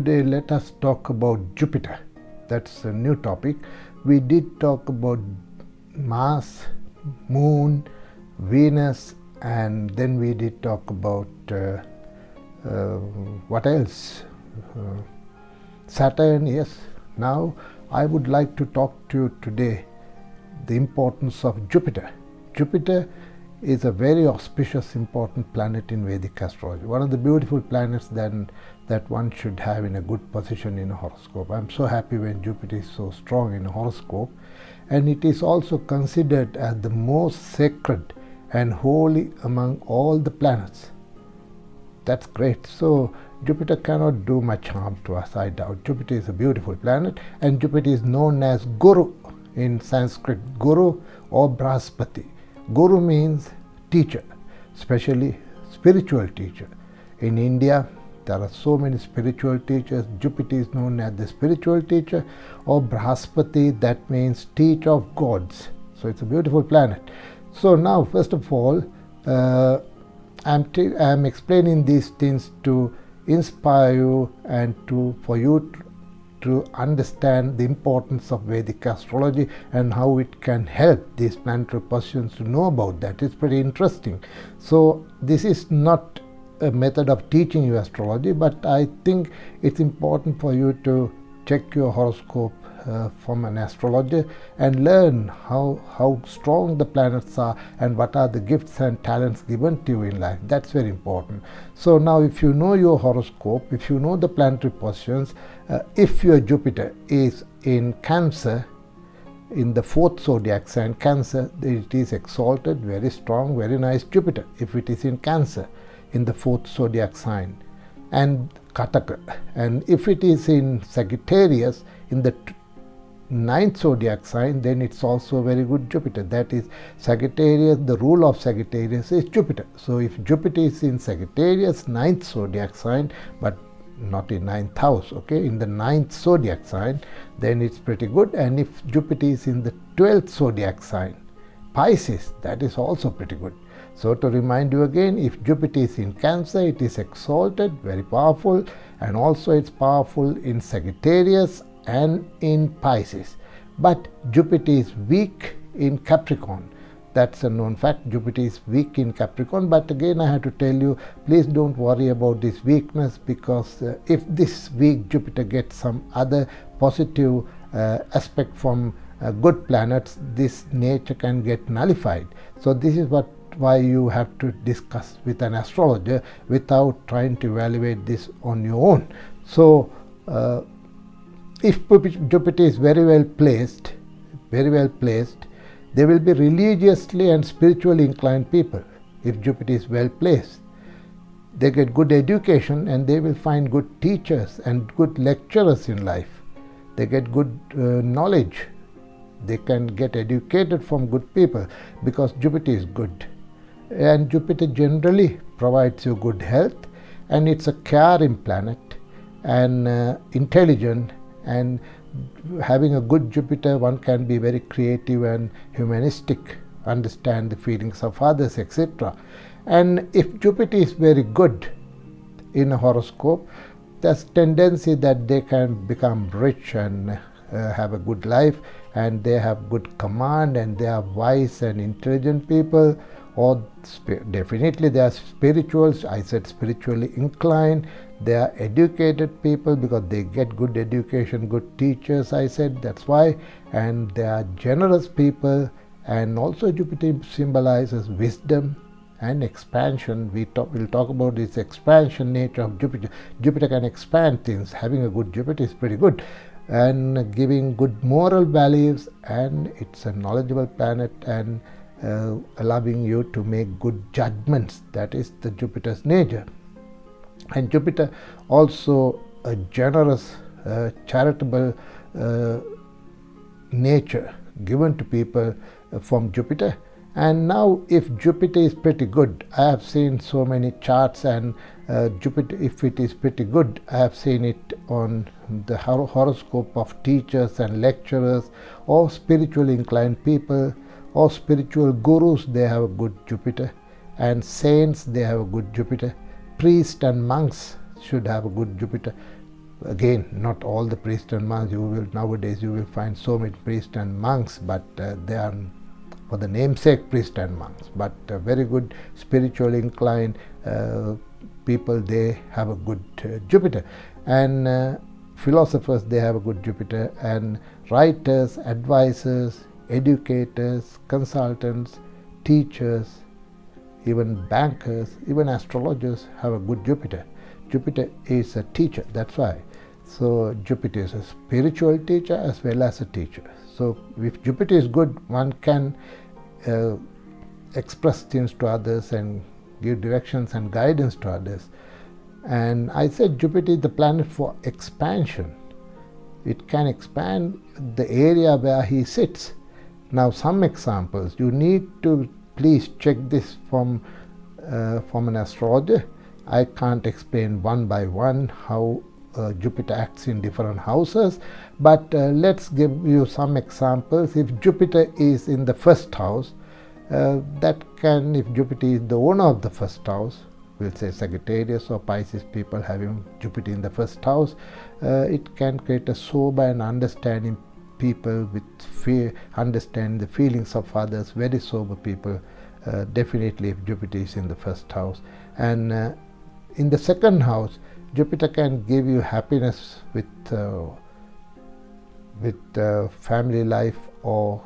today let us talk about Jupiter. That's a new topic. We did talk about Mars, Moon, Venus, and then we did talk about what else? Saturn, yes. Now I would like to talk to you today the importance of Jupiter. Jupiter is a very auspicious, important planet in Vedic astrology. One of the beautiful planets that one should have in a good position in a horoscope. I'm so happy when Jupiter is so strong in a horoscope. And it is also considered as the most sacred and holy among all the planets. That's great. So Jupiter cannot do much harm to us, I doubt. Jupiter is a beautiful planet, and Jupiter is known as Guru in Sanskrit, Guru or Brihaspati. Guru means teacher, especially spiritual teacher. In India, there are so many spiritual teachers. Jupiter is known as the spiritual teacher, or Brihaspati, that means teacher of gods. So it's a beautiful planet. So now, first of all, I'm explaining these things to inspire you and for you to understand the importance of Vedic astrology and how it can help these planetary positions to know about that. It's pretty interesting. So this is not a method of teaching you astrology, but I think it's important for you to check your horoscope from an astrologer and learn how strong the planets are and what are the gifts and talents given to you in life. That's very important. So now if you know your horoscope, if you know the planetary positions, if your Jupiter is in Cancer, in the fourth zodiac sign Cancer, it is exalted, very strong, very nice Jupiter. If it is in Cancer, in the fourth zodiac sign, and Kataka. And if it is in Sagittarius, in the ninth zodiac sign, then it's also very good Jupiter. That is Sagittarius, the rule of Sagittarius is Jupiter. So if Jupiter is in Sagittarius, ninth zodiac sign, but not in ninth house, okay, in the ninth zodiac sign, then it's pretty good. And if Jupiter is in the 12th zodiac sign, Pisces, that is also pretty good. So to remind you again, if Jupiter is in Cancer, it is exalted, very powerful, and also it's powerful in Sagittarius and in Pisces. But Jupiter is weak in Capricorn. That's a known fact. Jupiter is weak in Capricorn. But again, I have to tell you, please don't worry about this weakness, because if this weak Jupiter gets some other positive aspect from good planets, this nature can get nullified. So this is why you have to discuss with an astrologer without trying to evaluate this on your own. So if Jupiter is very well placed, they will be religiously and spiritually inclined people. If Jupiter is well placed, they get good education and they will find good teachers and good lecturers in life. They get good knowledge. They can get educated from good people because Jupiter is good. And Jupiter generally provides you good health, and it's a caring planet and intelligent, and having a good Jupiter, one can be very creative and humanistic, understand the feelings of others, etc. And if Jupiter is very good in a horoscope, there's tendency that they can become rich and have a good life, and they have good command, and they are wise and intelligent people, or definitely they are spirituals. I said spiritually inclined. They are educated people because they get good education, good teachers, I said, that's why. And they are generous people, and also Jupiter symbolizes wisdom and expansion. We'll talk about this expansion nature of Jupiter. Jupiter can expand things. Having a good Jupiter is pretty good, and giving good moral values, and it's a knowledgeable planet, and allowing you to make good judgments. That is the Jupiter's nature. And Jupiter also a generous, charitable nature given to people from Jupiter. And now if Jupiter is pretty good, I have seen so many charts, and Jupiter, if it is pretty good, I have seen it on the horoscope of teachers and lecturers or spiritually inclined people or spiritual gurus. They have a good Jupiter, and saints, they have a good Jupiter. Priests and monks should have a good Jupiter. Again, not all the priests and monks. Nowadays you will find so many priests and monks, but they are for the namesake priests and monks. But very good spiritually inclined people, they have a good Jupiter. And philosophers, they have a good Jupiter. And writers, advisors, educators, consultants, teachers, even bankers, even astrologers have a good Jupiter. Jupiter is a teacher, that's why. So Jupiter is a spiritual teacher as well as a teacher. So if Jupiter is good, one can express things to others and give directions and guidance to others. And I said Jupiter is the planet for expansion. It can expand the area where he sits. Now some examples, you need to please check this from an astrologer. I can't explain one by one how Jupiter acts in different houses, but let's give you some examples. If Jupiter is in the first house, if Jupiter is the owner of the first house, we'll say Sagittarius or Pisces people having Jupiter in the first house, it can create a sober and understanding people with fear, understand the feelings of others, very sober people, definitely if Jupiter is in the first house. And in the second house, Jupiter can give you happiness with family life or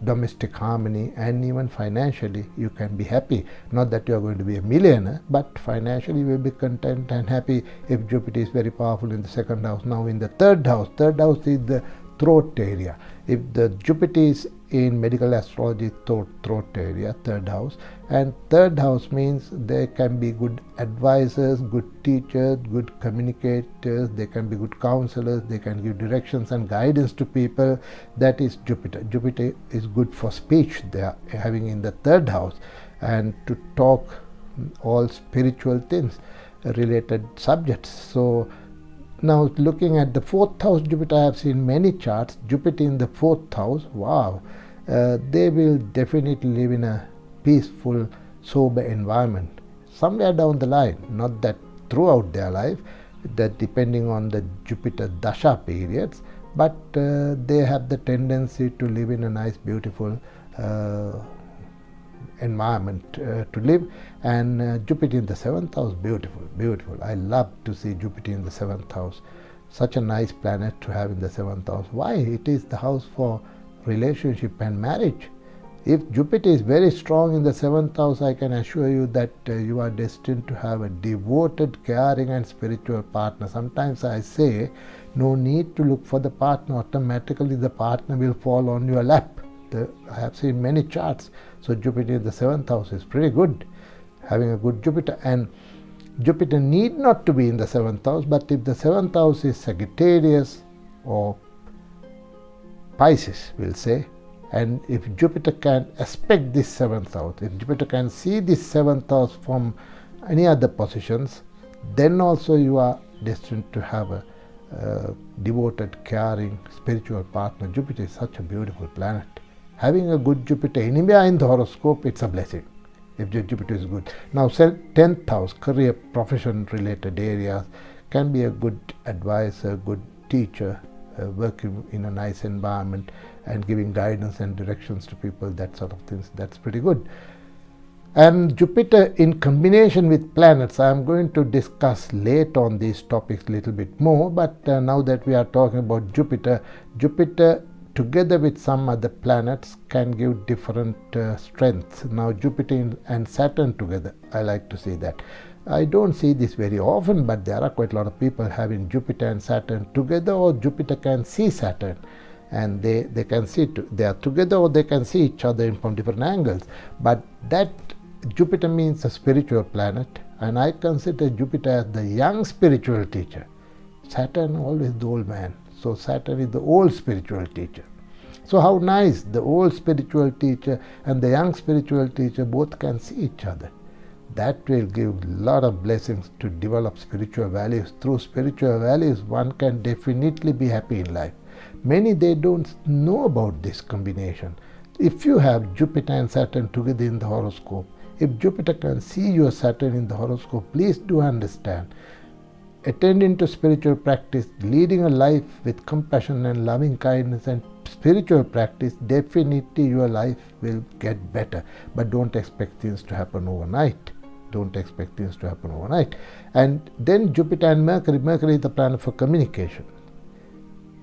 domestic harmony, and even financially you can be happy. Not that you are going to be a millionaire, but financially you will be content and happy if Jupiter is very powerful in the second house. Now in the third house is the throat area. If the Jupiter is in medical astrology, throat area, third house, and third house means there can be good advisors, good teachers, good communicators, they can be good counselors, they can give directions and guidance to people. That is Jupiter. Jupiter is good for speech, they are having in the third house, and to talk all spiritual things, related subjects. So now looking at the fourth house Jupiter, I have seen many charts, Jupiter in the fourth house, wow, they will definitely live in a peaceful, sober environment. Somewhere down the line, not that throughout their life, that depending on the Jupiter Dasha periods, but they have the tendency to live in a nice, beautiful environment to live. And Jupiter in the seventh house, beautiful. I love to see Jupiter in the seventh house. Such a nice planet to have in the seventh house. Why? It is the house for relationship and marriage. If Jupiter is very strong in the seventh house, I can assure you that you are destined to have a devoted, caring and spiritual partner. Sometimes I say, no need to look for the partner, automatically the partner will fall on your lap. I have seen many charts. So Jupiter in the seventh house is pretty good, having a good Jupiter. And Jupiter need not to be in the seventh house, but if the seventh house is Sagittarius or Pisces, we'll say, and if Jupiter can aspect this seventh house, if Jupiter can see this seventh house from any other positions, then also you are destined to have a devoted, caring, spiritual partner. Jupiter is such a beautiful planet. Having a good Jupiter anywhere in the horoscope, it's a blessing if Jupiter is good. Now 10th house, career, profession related areas, can be a good advisor, good teacher, working in a nice environment and giving guidance and directions to people, that sort of things. That's pretty good. And Jupiter in combination with planets, I am going to discuss later on these topics a little bit more, but now that we are talking about Jupiter together with some other planets can give different strengths. Now Jupiter and Saturn together, I like to see that. I don't see this very often, but there are quite a lot of people having Jupiter and Saturn together, or Jupiter can see Saturn and they can see they are together, or they can see each other from different angles. But that Jupiter means a spiritual planet, and I consider Jupiter as the young spiritual teacher. Saturn always the old man. So Saturn is the old spiritual teacher. So how nice, the old spiritual teacher and the young spiritual teacher both can see each other. That will give a lot of blessings to develop spiritual values. Through spiritual values, one can definitely be happy in life. Many, they don't know about this combination. If you have Jupiter and Saturn together in the horoscope, if Jupiter can see your Saturn in the horoscope, please do understand, attending to spiritual practice, leading a life with compassion and loving kindness and spiritual practice, definitely your life will get better. But don't expect things to happen overnight. Don't expect things to happen overnight. And then Jupiter and Mercury. Mercury is the planet for communication.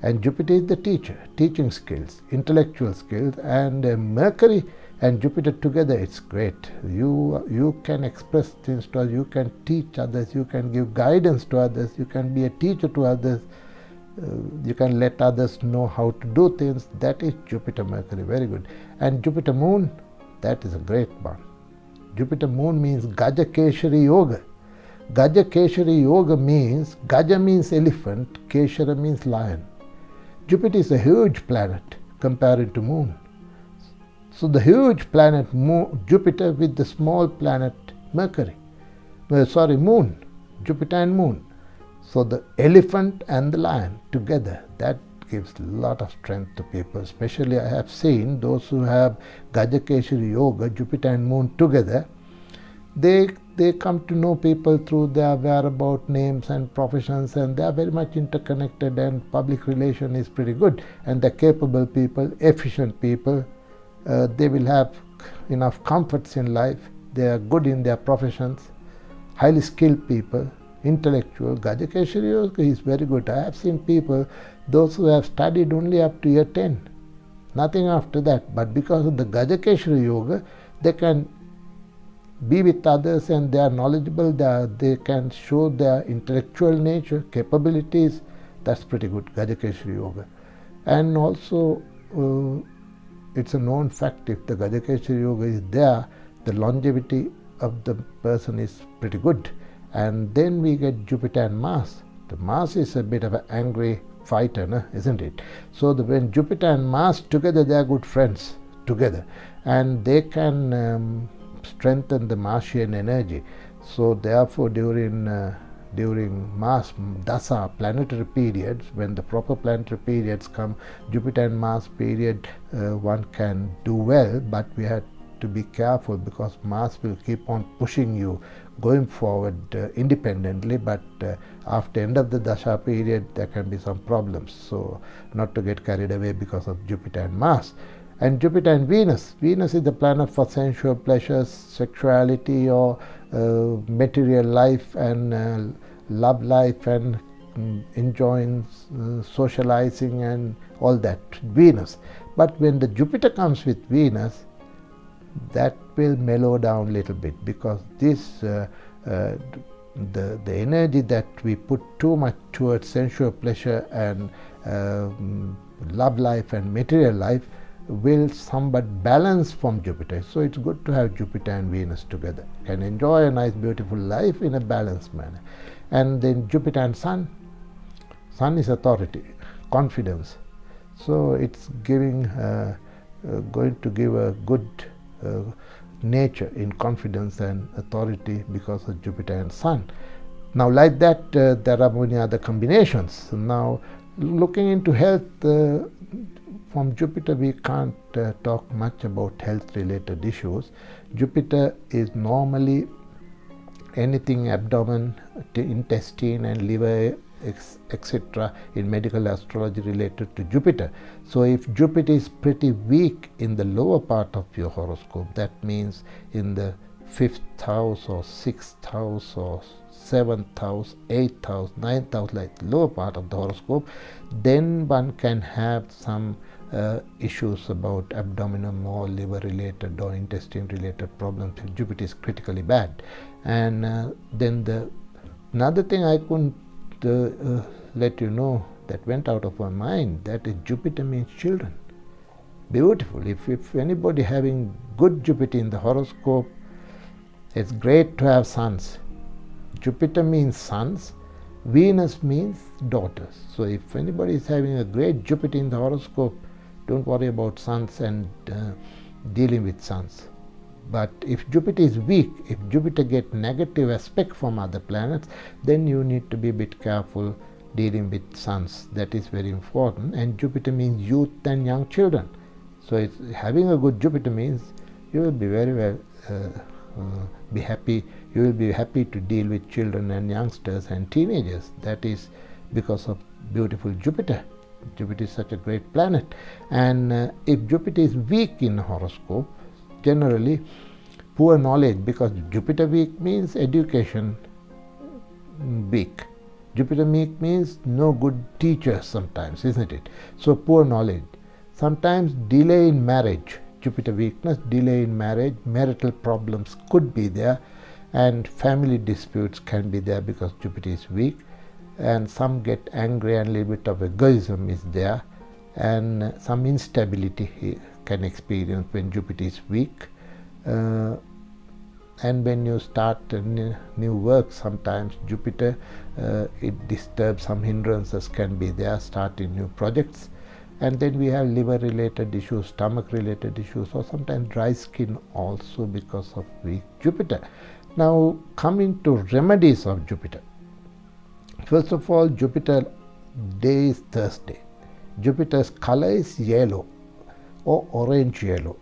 And Jupiter is the teacher, teaching skills, intellectual skills. And Mercury and Jupiter together, it's great. You can express things to others, you can teach others, you can give guidance to others, you can be a teacher to others, you can let others know how to do things. That is Jupiter Mercury, very good. And Jupiter Moon, that is a great one. Jupiter Moon means Gaja-Keshari Yoga. Gaja-Keshari Yoga means, Gaja means elephant, Keshara means lion. Jupiter is a huge planet compared to Moon. So the huge planet Jupiter with the small planet Mercury, Moon, Jupiter and Moon. So the elephant and the lion together, that gives a lot of strength to people. Especially I have seen those who have Gaja-Keshari Yoga, Jupiter and Moon together, they come to know people through their whereabout names and professions, and they are very much interconnected, and public relation is pretty good, and they're capable people, efficient people. They will have enough comforts in life. They are good in their professions, highly skilled people, intellectual. Gaja-Keshari Yoga is very good. I have seen people, those who have studied only up to year 10, nothing after that. But because of the Gaja-Keshari Yoga, they can be with others and they are knowledgeable, they can show their intellectual nature, capabilities. That's pretty good, Gaja-Keshari Yoga. And also, it's a known fact, if the Gaja-Keshari Yoga is there, the longevity of the person is pretty good. And then we get Jupiter and Mars. The Mars is a bit of an angry fighter, isn't it? So when Jupiter and Mars together, they are good friends together. And they can strengthen the Martian energy. So therefore during Mars Dasa planetary periods, when the proper planetary periods come, Jupiter and Mars period, one can do well, but we have to be careful because Mars will keep on pushing you going forward independently, but after end of the Dasha period there can be some problems. So not to get carried away because of Jupiter and Mars. And Jupiter and Venus. Venus is the planet for sensual pleasures, sexuality, or material life and love life and enjoying socializing and all that. Venus. But when the Jupiter comes with Venus, that will mellow down a little bit, because this the energy that we put too much towards sensual pleasure and love life and material life will somewhat balance from Jupiter. So it's good to have Jupiter and Venus together. Can enjoy a nice beautiful life in a balanced manner. And then Jupiter and Sun. Sun is authority, confidence. So it's giving going to give a good nature in confidence and authority because of Jupiter and Sun. Now like that there are many other combinations. Now looking into health, from Jupiter we can't talk much about health related issues. Jupiter is normally anything abdomen, intestine and liver, etc. in medical astrology related to Jupiter. So if Jupiter is pretty weak in the lower part of your horoscope, that means in the 5th house or 6th house or 7th house, 8th house, 9th house, like the lower part of the horoscope, then one can have some issues about abdominal or liver related or intestine related problems if Jupiter is critically bad. And then another thing I couldn't let you know that went out of my mind, that is Jupiter means children. Beautiful. If anybody having good Jupiter in the horoscope, it's great to have sons. Jupiter means sons, Venus means daughters. So if anybody is having a great Jupiter in the horoscope, don't worry about sons and dealing with sons. But if Jupiter is weak, if Jupiter gets negative aspect from other planets, then you need to be a bit careful dealing with sons. That is very important. And Jupiter means youth and young children. So having a good Jupiter means you will be very well be happy You will be happy to deal with children and youngsters and teenagers. That is because of beautiful Jupiter. Jupiter is such a great planet. And if Jupiter is weak in horoscope, generally poor knowledge, because Jupiter weak means education weak. Jupiter weak means no good teachers sometimes, isn't it? So poor knowledge. Sometimes delay in marriage. Jupiter weakness, delay in marriage, marital problems could be there, and family disputes can be there because Jupiter is weak, and some get angry and a little bit of egoism is there, and some instability he can experience when Jupiter is weak. And when you start a new work, sometimes Jupiter, it disturbs, some hindrances can be there, starting new projects. And then we have liver related issues, stomach related issues, or sometimes dry skin also because of weak Jupiter. Now coming to remedies of Jupiter. First of all, Jupiter day is Thursday. Jupiter's color is yellow or orange yellow.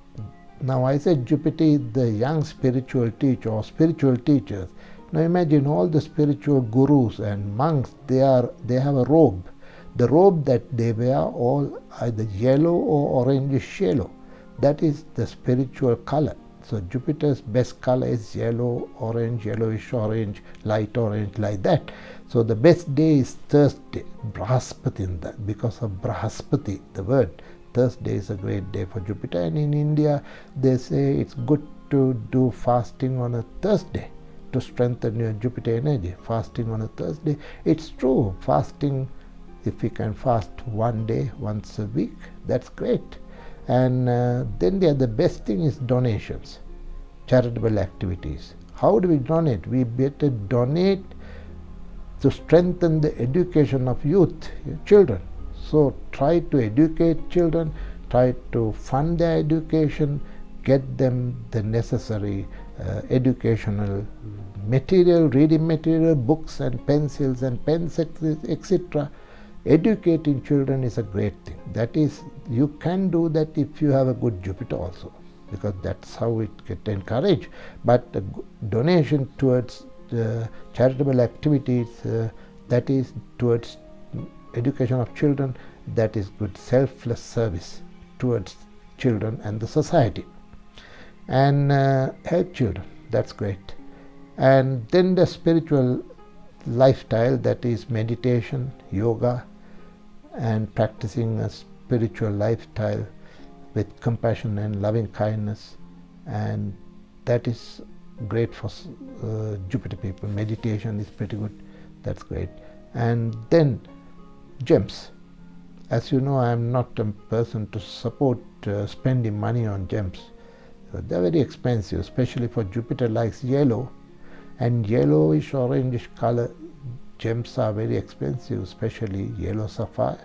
Now I said Jupiter is the young spiritual teacher or spiritual teachers. Now imagine all the spiritual gurus and monks, they have a robe. The robe that they wear all either yellow or orangish yellow. That is the spiritual color. So Jupiter's best color is yellow, orange, yellowish orange, light orange, like that. So the best day is Thursday, Brihaspati in that, because of Brihaspati, the word. Thursday is a great day for Jupiter, and in India they say it's good to do fasting on a Thursday to strengthen your Jupiter energy. Fasting on a Thursday, it's true. Fasting, if we can fast one day, once a week, that's great. And then the best thing is donations, charitable activities. How do we donate? We better donate to strengthen the education of youth, children. So try to educate children, try to fund their education, get them the necessary educational material, reading material, books and pencils and pens, etc. Educating children is a great thing. That is, you can do that if you have a good Jupiter also, because that's how it gets encouraged. But donation towards charitable activities, that is towards education of children, that is good selfless service towards children and the society. And help children, that's great. And then the spiritual lifestyle, that is meditation, yoga, and practicing a spiritual lifestyle with compassion and loving kindness, and that is great for Jupiter people. Meditation is pretty good, that's great. And then gems. As you know, I am not a person to support spending money on gems. They are very expensive, especially for Jupiter likes yellow, and yellowish orangish color gems are very expensive, especially yellow sapphire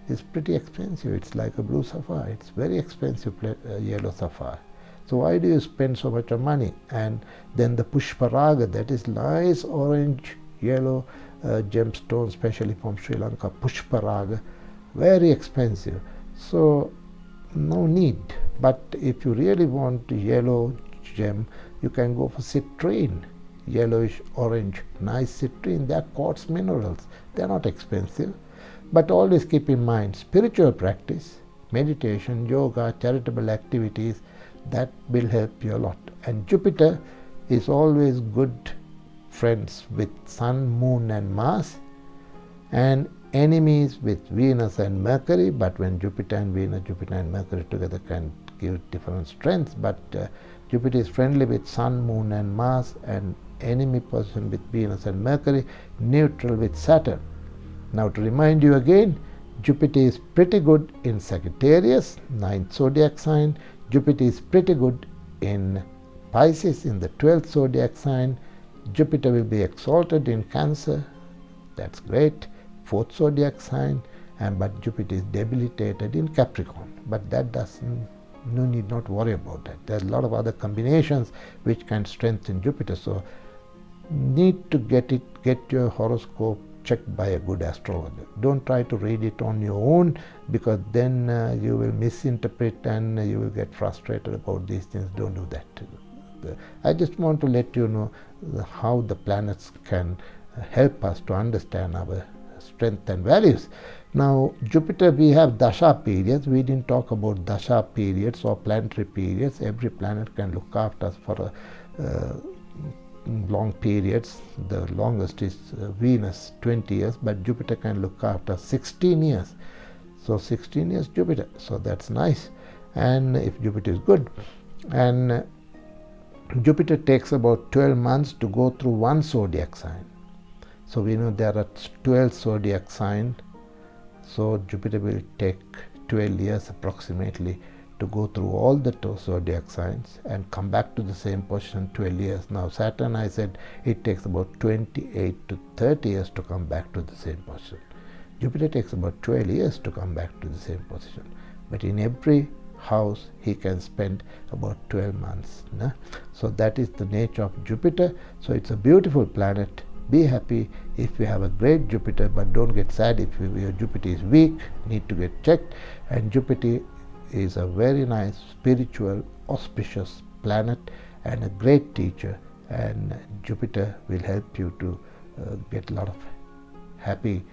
is pretty expensive. It's like a blue sapphire. It's very expensive yellow sapphire. So why do you spend so much of money? And then the pushparaga, that is nice orange yellow gemstone, especially from Sri Lanka, pushparaga, very expensive. So no need. But if you really want yellow gem, you can go for citrine, yellowish orange, nice citrine. They are quartz minerals. They are not expensive. But always keep in mind, spiritual practice, meditation, yoga, charitable activities, that will help you a lot. And Jupiter is always good friends with Sun, Moon and Mars, and enemies with Venus and Mercury. But when Jupiter and Venus, Jupiter and Mercury together can give different strengths. But Jupiter is friendly with Sun, Moon and Mars, and enemy person with Venus and Mercury, neutral with Saturn. Now to remind you again, Jupiter is pretty good in Sagittarius, 9th zodiac sign. Jupiter is pretty good in Pisces, in the 12th zodiac sign. Jupiter will be exalted in Cancer, that's great, 4th zodiac sign. But Jupiter is debilitated in Capricorn. But that doesn't, no need not worry about that. There's a lot of other combinations which can strengthen Jupiter. So need to get your horoscope checked by a good astrologer. Don't try to read it on your own, because then you will misinterpret and you will get frustrated about these things. Don't do that. I just want to let you know how the planets can help us to understand our strength and values. Now, Jupiter, we have dasha periods. We didn't talk about dasha periods or planetary periods. Every planet can look after us for long periods. The longest is Venus, 20 years, but Jupiter can look after 16 years. So 16 years Jupiter, so that's nice. And if Jupiter is good, and Jupiter takes about 12 months to go through one zodiac sign. So we know there are 12 zodiac signs, so Jupiter will take 12 years approximately to go through all the zodiac signs and come back to the same position 12 years. Now Saturn, I said, it takes about 28 to 30 years to come back to the same position. Jupiter takes about 12 years to come back to the same position. But in every house, he can spend about 12 months. No? So that is the nature of Jupiter. So it's a beautiful planet. Be happy if you have a great Jupiter, but don't get sad if your Jupiter is weak, need to get checked. And Jupiter is a very nice, spiritual, auspicious planet and a great teacher. And Jupiter will help you to get a lot of happy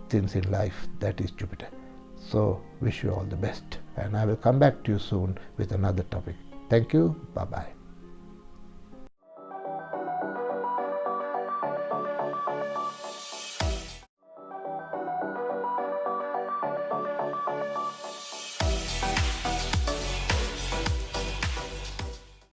things in life. That is Jupiter. So wish you all the best, and I will come back to you soon with another topic. Thank you. Bye bye.